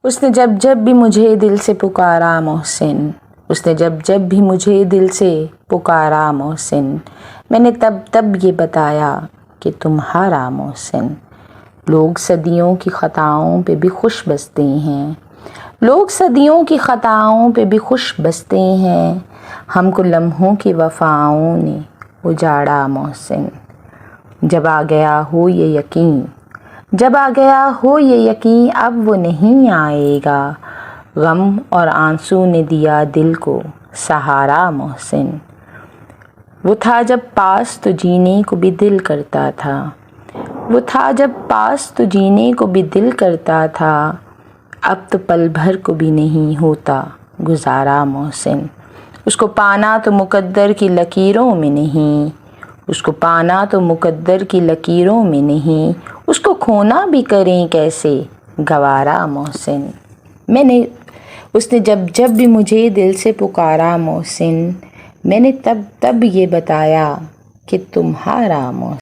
اس نے جب جب بھی مجھے دل سے پکارا محسن، اس نے جب جب بھی مجھے دل سے پکارا محسن، میں نے تب تب یہ بتایا کہ تمہارا محسن۔ لوگ صدیوں کی خطاؤں پہ بھی خوش بستے ہیں، لوگ صدیوں کی خطاؤں پہ بھی خوش بستے ہیں، ہم کو لمحوں کی وفاؤں نے اجاڑا محسن۔ جب آ گیا ہو یہ یقین، جب آ گیا ہو یہ یقین اب وہ نہیں آئے گا، غم اور آنسو نے دیا دل کو سہارا محسن۔ وہ تھا جب پاس تو جینے کو بھی دل کرتا تھا، وہ تھا جب پاس تو جینے کو بھی دل کرتا تھا، اب تو پل بھر کو بھی نہیں ہوتا گزارا محسن۔ اس کو پانا تو مقدر کی لکیروں میں نہیں، اس کو پانا تو مقدر کی لکیروں میں نہیں، اس کو کھونا بھی کریں کیسے گوارا محسن۔ اس نے جب جب بھی مجھے دل سے پکارا محسن، میں نے تب تب یہ بتایا کہ تمہارا محسن۔